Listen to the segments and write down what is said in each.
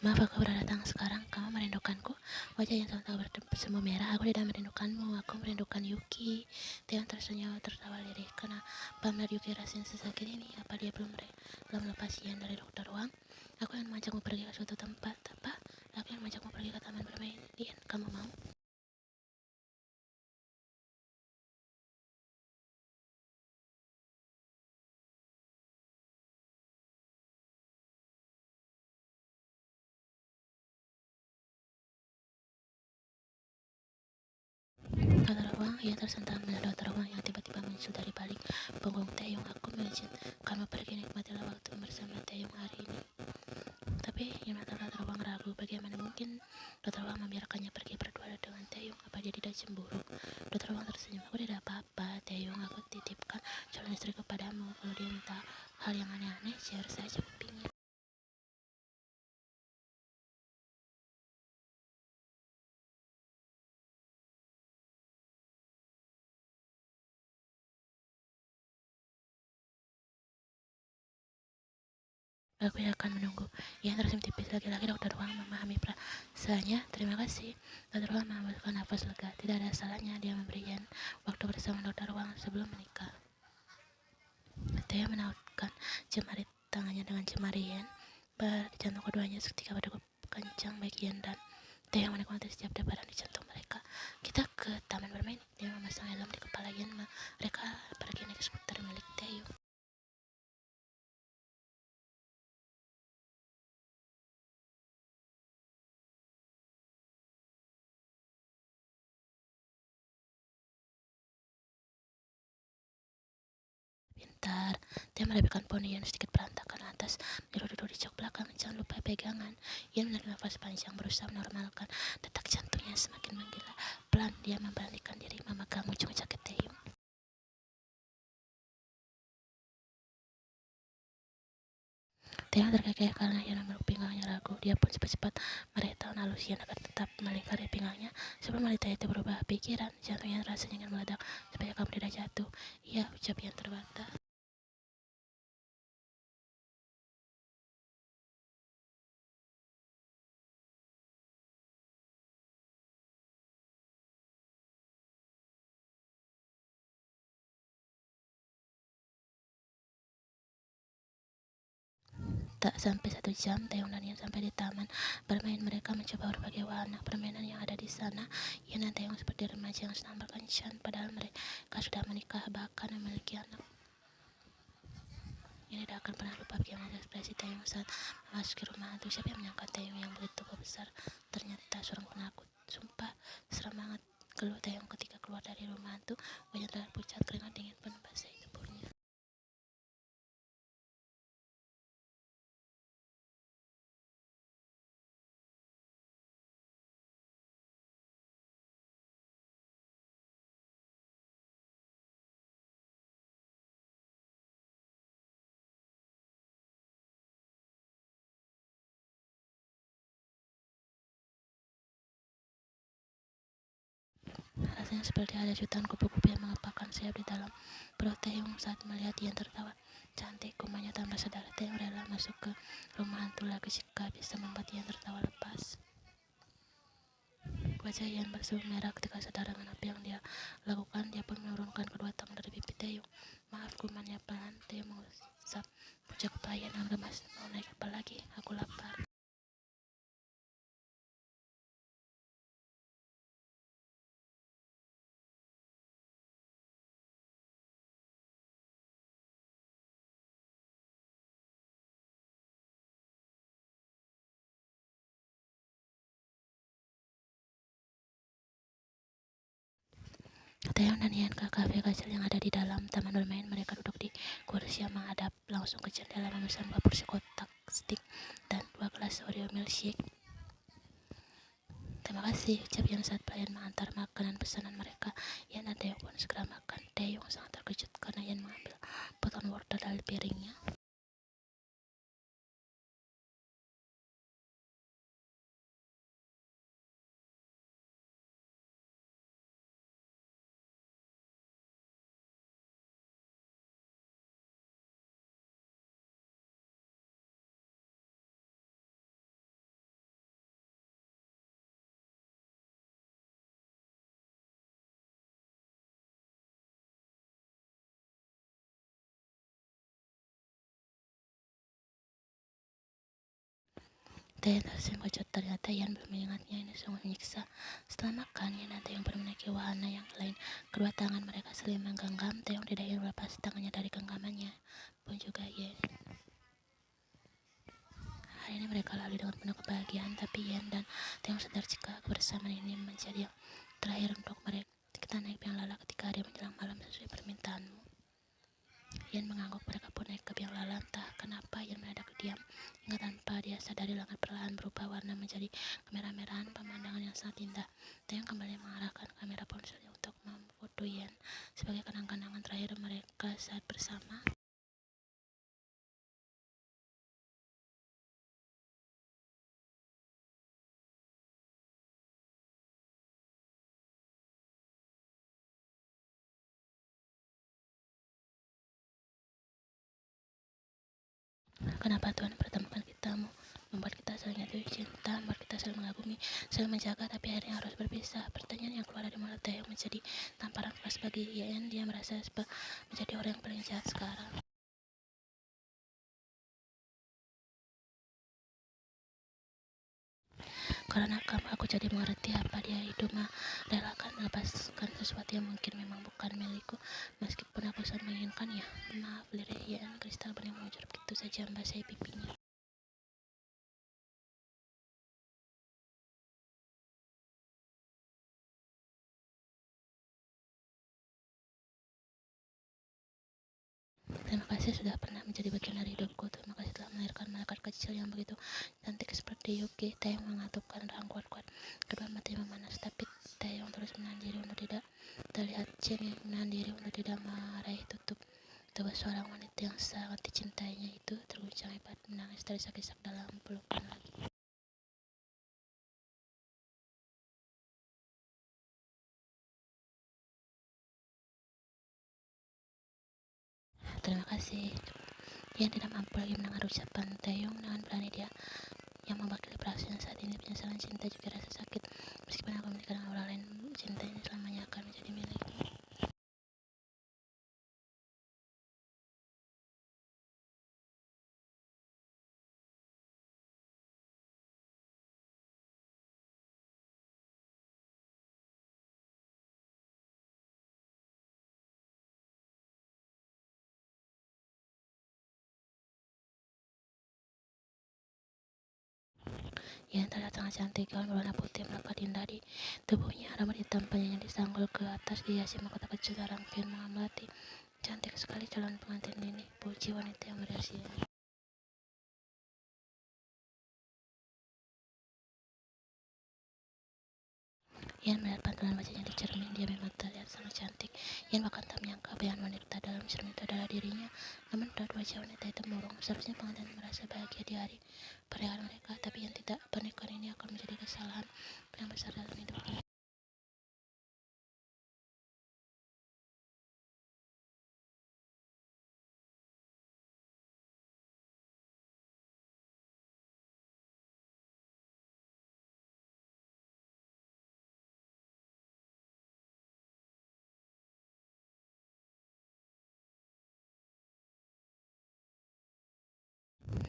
Maaf aku baru datang sekarang, kamu merindukanku? Wajah yang sontak bersemu merah, aku tidak merindukanmu, aku merindukan Yuki. Taeyong tersenyum tertawa lirih. Kenapa melihat Yuki rasanya sesakit ini? Apa dia belum lepas Yan dari dokter Wang? Aku yang mengajakmu pergi ke suatu tempat, apa? Aku yang mengajakmu pergi ke taman bermain. Yan, kamu mau? Dokter Wang, ia tersentak melihat dokter Wang yang tiba-tiba muncul dari balik punggung Taeyong. Aku mengizinkanmu pergi, nikmatilah waktu bersama Taeyong hari ini. Tapi yang mata dokter Wang ragu, bagaimana mungkin dokter Wang membiarkannya pergi berdua dengan Taeyong? Apa dia tidak cemburu? Dokter Wang tersenyum, aku tidak apa-apa Taeyong, aku titipkan calon istri kepadamu. Kalau dia minta hal yang aneh-aneh, share saja kupingnya. Aku akan menunggu. Ia tersenyum tipis. Lagi-lagi dokter Wang memahami perasaannya. Terima kasih. Dokter Wang mengambilkan nafas lega. Tidak ada salahnya dia memberi Yan waktu bersama dokter Wang sebelum menikah. Theo menautkan jemari tangannya dengan jemari Yan. Di jantung keduanya seketika berdegup kencang baik Yan dan Theo menikmati setiap debaran di jantung mereka. Kita ke taman bermain. Dia memasang helm di kepala Yan. Mereka pergi naik skuter milik Theo. Pintar. Dia merapikan poni yang sedikit berantakan lantas duduk di jok belakang. Jangan lupa pegangan. Ia menarik nafas panjang berusaha menormalkan detak jantungnya semakin menggila. Pelan dia membalikkan diri memegang ujung jaket Taeyong. Taeyong terkekeh karena ia memeluk pinggangnya ragu. Dia pun cepat-cepat meraih tangan halus Yan agar tetap melingkari pinggangnya. Sebelum wanita itu berubah pikiran, jantungnya rasanya ingin meledak supaya kamu tidak jatuh. Iya, ucap Yan terbata. Tak sampai 1 jam, Taeyong dan Yan sampai di taman bermain. Mereka mencoba berbagai wahana permainan yang ada di sana. Yan dan Taeyong seperti remaja yang senang berkencan, padahal mereka sudah menikah bahkan memiliki anak. Yan tidak akan pernah lupa bagaimana ekspresi Taeyong saat memasuki rumah hantu. Siapa yang menyangka Taeyong yang begitu besar ternyata seorang penakut. Sumpah, seram banget, keluh Taeyong ketika keluar dari rumah hantu. Wajah terlihat pucat, keringat dingin pun membasahi tubuhnya. Rasanya seperti ada jutaan kupu-kupu yang mengepakkan sayap di dalam perut Taeyong saat melihat Yan tertawa. Cantik, gumanya tanpa sadar. Taeyong rela masuk ke rumah hantu lagi jika bisa membuat Yan tertawa lepas. Wajah Yan bersemu merah ketika sadar dengan apa yang dia lakukan. Dia pun menurunkan kedua tangan dari pipi Taeyong. Maaf, gumanya pelan. Taeyong mengusap puncak kepala Yan dengan gemas. Mau naik apa lagi? Aku lapar. Taeyong dan Yan ke kafe kecil yang ada di dalam taman bermain. Mereka duduk di kursi yang menghadap langsung ke jendela, memesan 2 porsi kotak stick dan 2 gelas Oreo milkshake. Terima kasih, ucap Yan saat pelayan mengantar makanan pesanan mereka. Yan dan Taeyong pun segera makan. Taeyong sangat terkejut karena Yan mengambil potongan wortel dari piringnya. Taeyeon tersenyum kecut. Ternyata Ian belum mengingatnya. Ini sungguh menyiksa. Setelah makan, Ian dan Taeyeon pun menaiki wahana yang lain. Kedua tangan mereka saling menggenggam. Taeyeon tidak ingin melepas tangannya dari genggamannya. Pun juga Ian. Hari ini mereka lalui dengan penuh kebahagiaan, tapi Ian dan Taeyeon sadar jika kebersamaan ini menjadi yang terakhir untuk mereka. Kita naik biang lala ketika hari menjelang malam sesuai permintaanmu. Ian mengangguk. Mereka pun naik ke biang lala. Entah kenapa Ian mendadak diam hingga tanpa dia sadari langit perlahan berubah warna menjadi kemerah-merahan. Pemandangan yang sangat indah. Taeyeon kembali mengarahkan kamera ponselnya untuk memfoto Ian sebagai kenang-kenangan terakhir mereka saat bersama. Kenapa Tuhan pertemukan kita, membuat kita saling jatuh cinta, membuat kita saling mengagumi, saling menjaga, tapi akhirnya harus berpisah. Pertanyaan yang keluar dari mulut Taeyeon menjadi tamparan keras bagi Ian. Dia merasa menjadi orang yang paling jahat sekarang. Karena kamu, aku jadi mengerti apa dia hidup merelakan melepaskan sesuatu yang mungkin memang bukan milikku, meskipun aku sangat menginginkannya. Maaf, lirik Ian. Kristal bening mengucap begitu saja membasahi pipinya. Terima kasih sudah pernah menjadi bagian dari hidupku. Terima kasih telah melahirkan malaikat kecil yang begitu cantik seperti Yuki. Taeyeon mengatupkan rahang kuat-kuat. Kedua matanya memanas, tapi Taeyeon terus menahan diri untuk tidak terlihat. Jin menahan diri untuk tidak meraih tutup. Tubuh seorang wanita yang sangat dicintainya itu terguncang hebat, menangis terisak-isak dalam pelukan lagi. Terima kasih. Dia tidak mampu lagi mendengar ucapan Taeyeon dengan berani dia yang mewakili perasaan saat ini. Penyesalan cinta juga rasa sakit. Meskipun aku menikah dengan orang lain, cinta ini selamanya akan menjadi milikku. Yang terlihat sangat cantik, gaun berwarna putih melekat indah di tubuhnya. Rambut hitam panjang yang disanggul ke atas dihiasi mahkota kecil rangkaian bunga melati. Cantik sekali calon pengantin ini, puji wanita yang berhasil. Ian melihat pantulan wajahnya di cermin. Dia memang terlihat sangat cantik. Ian bahkan tak menyangka bayangan wanita dalam cermin itu adalah dirinya. Namun raut wajah wanita itu murung. Seharusnya pengantin merasa bahagia di hari pernikahan mereka, tapi Ian tidak. Pernikahan ini akan menjadi kesalahan yang besar dalam hidupnya.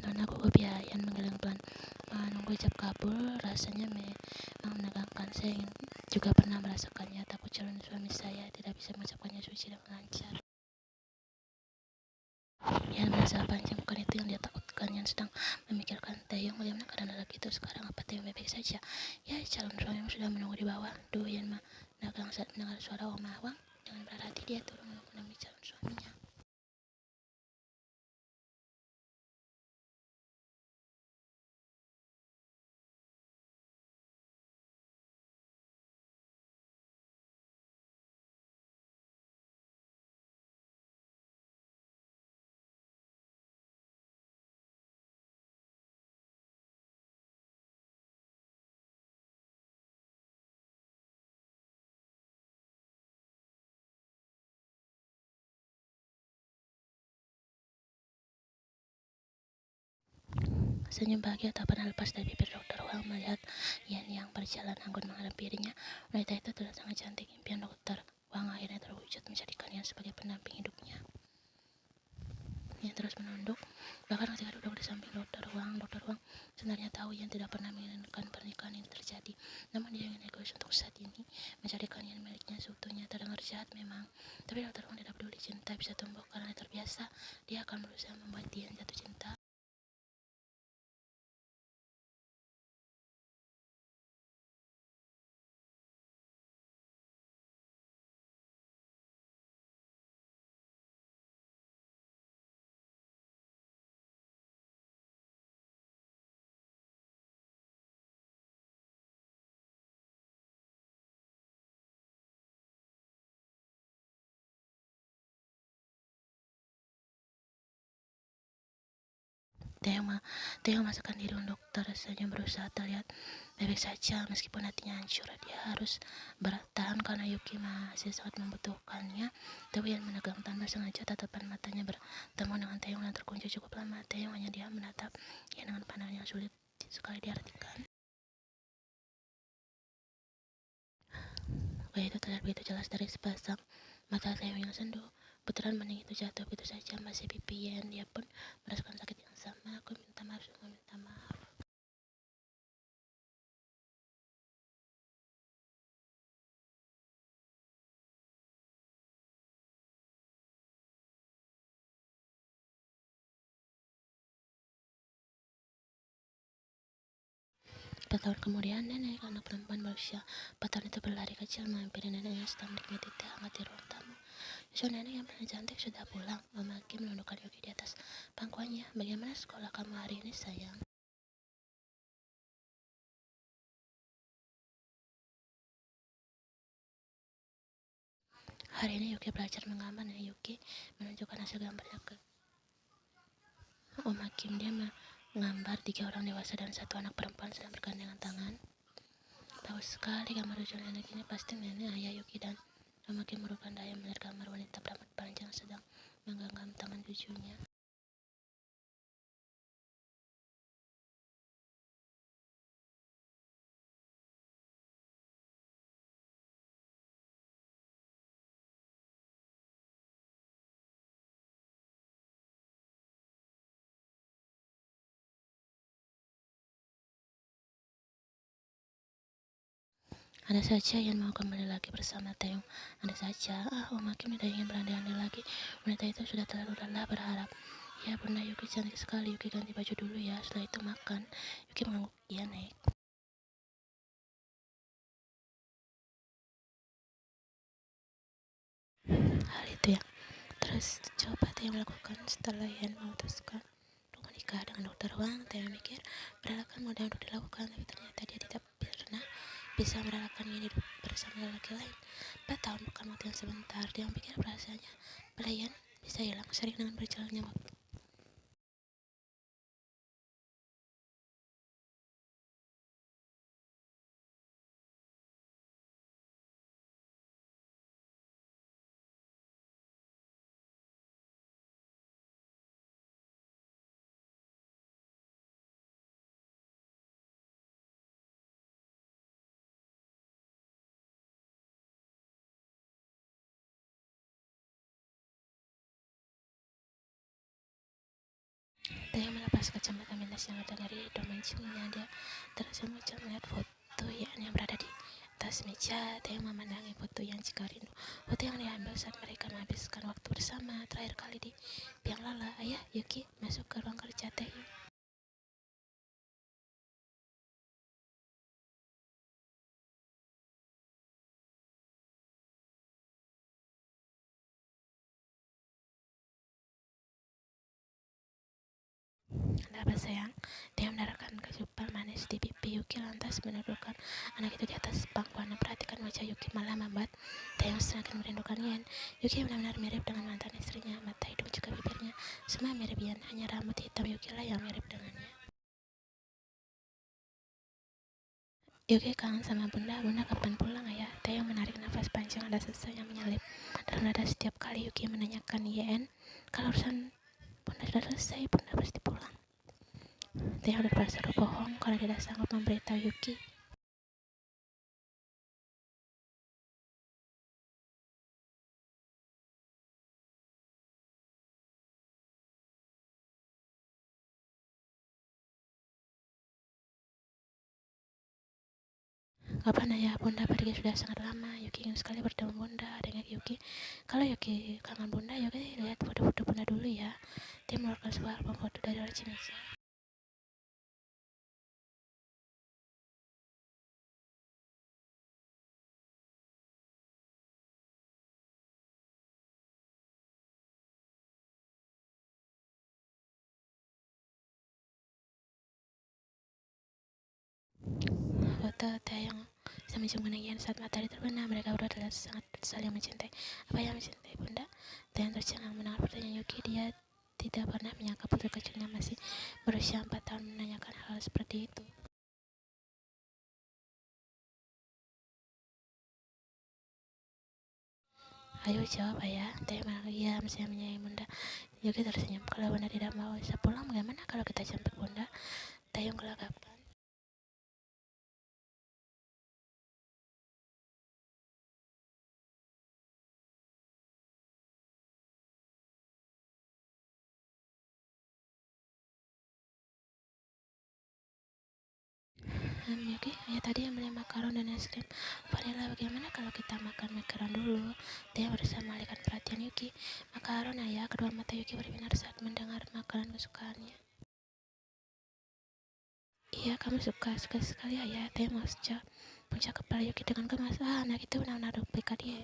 Karena gugup ya, Ian menggeleng pelan. Menunggu ijab kabul, rasanya memang menegangkan. Saya ingin juga pernah merasakannya. Takut calon suami saya tidak bisa mengucapkannya suci dengan lancar. Ian merasa panjang, bukan itu yang dia takutkan. Ian sedang memikirkan Taeyeon. Bagaimana keadaan lelaki itu sekarang? Apa Taeyeon baik-baik saja? Ya, calon suami sudah menunggu di bawah. Duh, Ian menegang saat mendengar suara Oma Awang. Dengan berat hati dia turun untuk menemui calon suaminya. Senyum bahagia tak pernah lepas dari bibir Dokter Wang melihat Ian yang berjalan anggun menghadap dirinya. Wanita itu terlihat sangat cantik. Impian Dokter Wang akhirnya terwujud, menjadikan Ian sebagai pendamping hidupnya. Yang terus menunduk. Bahkan ketika duduk di samping dokter Wang sebenarnya tahu yang tidak pernah menginginkan pernikahan ini terjadi. Namun dia ingin egois untuk saat ini, menjadikan yang miliknya seutuhnya. Terdengar jahat memang, tapi dokter Wang tidak peduli cinta bisa tumbuh karena terbiasa. Dia akan berusaha membuat dia jatuh cinta. Theo memaksakan diri untuk rasanya berusaha terlihat baik saja meskipun hatinya hancur. Dia harus bertahan karena Yuki masih sangat membutuhkannya. Tapi yang menegang tanpa sengaja tatapan matanya bertemu dengan Theo dan terkunci cukup lama. Theo hanya diam menatap ia dengan pandangan yang sulit sekali diartikan. Gaya itu terlihat begitu jelas dari sepasang mata Theo yang sendu. Putaran bening itu jatuh begitu saja masih pipi Yen. Dia pun merasakan sakit yang sama. Aku minta maaf, semua minta maaf. Tahun kemudian, nenek anak perempuan berusia 4 tahun itu berlari kecil menghampiri nenek yang sedang menikmati teh hangat di ruang tamu. Yusuf nenek yang paling cantik sudah pulang. Mama Kim menundukkan Yuki di atas pangkuannya. Bagaimana sekolah kamu hari ini, sayang? Hari ini Yuki belajar menggambar. Nenek Yuki menunjukkan hasil gambarnya ke Oma Kim. Dia menggambar 3 orang dewasa dan 1 anak perempuan sedang bergandengan tangan. Bagus sekali gambar lucu nenek ini. Pasti nenek, ayah Yuki dan Oma Kim merupakan daya melihat gambar wanita berambut panjang sedang menggenggam tangan cucunya. Ada saja yang mau kembali lagi bersama Taeyong. Ada saja. Oma Kim tidak ingin berandai-andai lagi. Wanita itu sudah terlalu lelah berharap. Ya, Bunda Yuki cantik sekali. Yuki ganti baju dulu ya. Setelah itu makan. Yuki mengangguk. Iya, naik. Hal itu yang terus coba Taeyong melakukan setelah Yan memutuskan untuk menikah dengan dokter Wang. Taeyong mikir merelakan mudah untuk dilakukan, tapi ternyata dia tidak pernah bisa merelakan ini bersama lelaki lain. 4 tahun bukan waktu yang sebentar. Dia pikir perasaannya pelayan bisa hilang sering dengan berjalannya waktu. Dia melepas kacamata minus yang ada dari hidung mancingnya. Dia tersenyum melihat foto yang berada di atas meja. Dia memandangi foto yang jika rindu. Foto yang diambil saat mereka menghabiskan waktu bersama terakhir kali di Biang Lala. Ayah Yuki masuk ke ruang kerja Taeyong. Ada apa sayang? Dia mendarahkan kecupan manis di pipi Yuki lantas menundukkan anak itu di atas pangkuan. Perhatikan wajah Yuki malah membuat Taeyong semakin merindukan Yen. Yuki benar-benar mirip dengan mantan istrinya. Mata, hidung, juga bibirnya semua mirip Yen. Hanya rambut hitam Yuki lah yang mirip dengannya. Yuki kangen sama bunda. Bunda kapan pulang, ayah? Taeyong menarik nafas panjang. Ada sesuatu yang menyelip dalam dada setiap kali Yuki menanyakan Yen. Kalau urusan bunda sudah selesai, bunda pasti pulang. Taeyong terpaksa berbohong karena tidak sanggup memberitahu Yuki Kapan ayah Bunda pergi sudah sangat lama. Yuki ingin sekali bertemu Bunda. Dengan Yuki, kalau Yuki kangen Bunda, Yuki lihat foto-foto Bunda dulu ya. Dia mengeluarkan sebuah album foto dari laci meja. Foto Taeyong sama Jung menangis saat matahari terbenam. Mereka berdua adalah sangat saling mencintai. Apa yang mencintai Bunda? Taeyong tercengang mendengar pertanyaan Yuki. Dia tidak pernah menyangka putri kecilnya masih berusia 4 tahun menanyakan hal seperti itu. Ayo jawab ayah. Taeyong menolak. Iya, masih menyayangi Bunda. Yuki tersenyum. Kalau Bunda tidak mau bisa pulang, bagaimana kalau kita jemput Bunda? Taeyong gelagapan. Yuki, ayah tadi yang beli makaron dan es krim vanilla. Bagaimana kalau kita makan makaron dulu? Dia berusaha mengalihkan perhatian Yuki. Makaron ayah, kedua mata Yuki berbinar saat mendengar makanan kesukaannya. Iya, kamu suka sekali ayah. Dia puncak kepala Yuki dengan gemas. Anak itu benar-benar duplikat dia.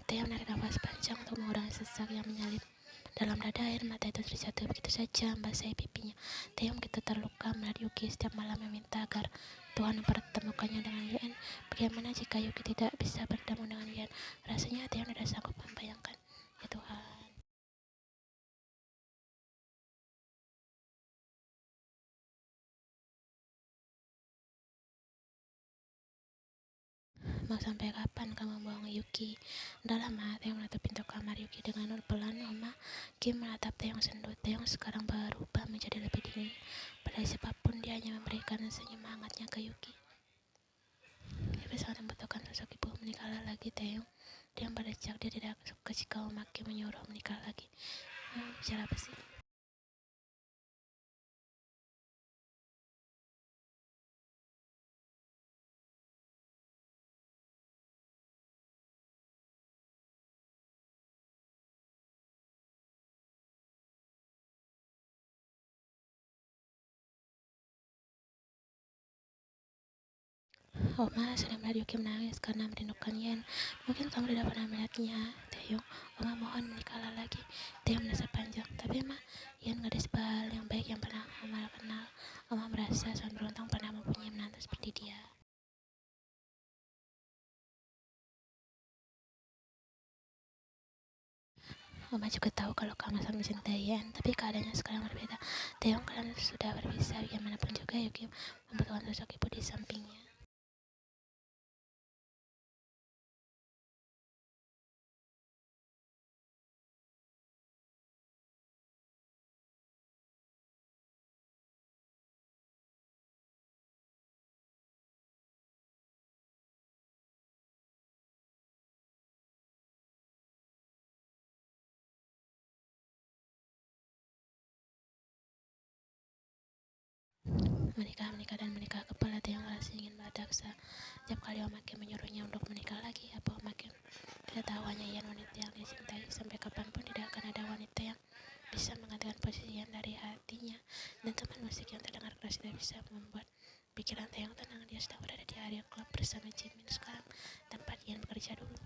Dia menarik nafas panjang untuk mengurangi sesak yang menyalip dalam dada. Air mata itu terjatuh begitu saja membasahi pipinya. Theo begitu terluka melihat Yuki setiap malam meminta agar Tuhan mempertemukannya dengan Yuan. Bagaimana jika Yuki tidak bisa bertemu dengan Yuan? Rasanya Theo tidak sanggup membayangkan. Ya Tuhan. Mau sampai kapan kamu bohong Yuki? Udah lama. Taeyong menutup pintu kamar Yuki dengan pelan. Oma Kim menatap Taeyong sendut. Taeyong sekarang berubah menjadi lebih dingin. Pada siapapun dia hanya memberikan senyum hangatnya ke Yuki. Yuki sangat membutuhkan sosok ibu. Menikahlah lagi Taeyong. Dia berdecak. Dia tidak suka jika Oma Kim menyuruh menikah lagi. Bicara apa sih? Oma sering melihat Yuki menangis karena merindukan Yen. Mungkin kamu tidak pernah melihatnya, Taeyong. Oma mohon menikahlah lagi. Taeyong menatap panjang. Tapi Ma, Yen gadis yang baik yang pernah Oma kenal. Oma merasa sangat beruntung pernah mempunyai menantu seperti dia. Oma juga tahu kalau kamu sangat mencintai Yen, tapi keadaannya sekarang berbeda. Taeyong, kalian sudah berpisah. Bagaimanapun juga Yuki membutuhkan sosok ibu di sampingnya. Menikah, kepala Taeyong merasa ingin meledak setiap kali Oma Kim menyuruhnya untuk menikah lagi. Apa Oma Kim tidak tahu hanya Yen wanita yang dicintai? Sampai kapanpun tidak akan ada wanita yang bisa menggantikan posisi Yen dari hatinya. Dan teman musik yang terdengar keras tidak bisa membuat pikiran Taeyong tenang. Dia sedang berada di area klub bersama Jimin sekarang, tempat Yen bekerja dulu.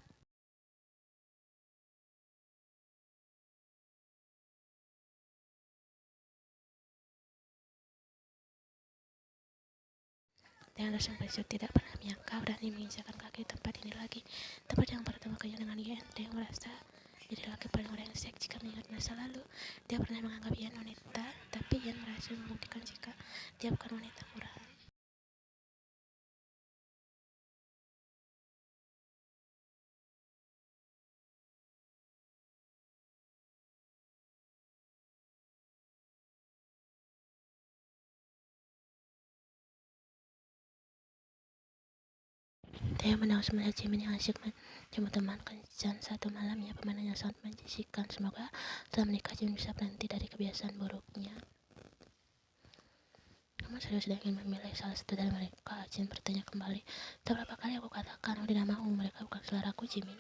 Taeyong langsung bersyukur tidak pernah menyangka berani menginjakan kaki di tempat ini lagi. Tempat yang pertama kalinya dengan Yen. Taeyong merasa jadi laki paling brengsek jika mengingat masa lalu. Dia pernah menganggap Yen wanita, tapi Yen berhasil membuktikan jika dia bukan wanita murahan. Taya menangis melihat Jimin yang asyik menjemput teman kencan satu malamnya. Pemandangan yang sangat menjijikan. Semoga setelah menikah Jimin bisa berhenti dari kebiasaan buruknya. Kamu serius sudah ingin memilih salah satu dari mereka? Jin bertanya kembali. Berapa kali aku katakan aku tidak mau, mereka bukan seleraku, Jimin.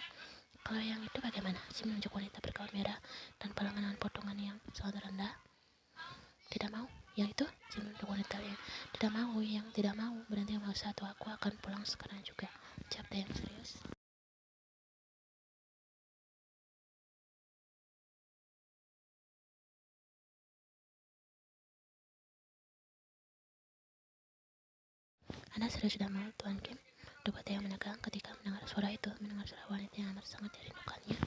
Kalau yang itu bagaimana? Jimin menunjuk wanita bergaun merah dan palangan potongan yang sangat rendah. Tidak mau. Yang itu? Jimin menunjuk wanita yang tidak mau. Yang tidak mau berhenti memaksa atau aku akan pulang sekarang juga. Ucap yang serius. Anda serius sudah mau, Tuan Kim? Tubuh Taeyang menegang ketika mendengar suara itu, mendengar suara wanita yang amat sangat dirindukannya.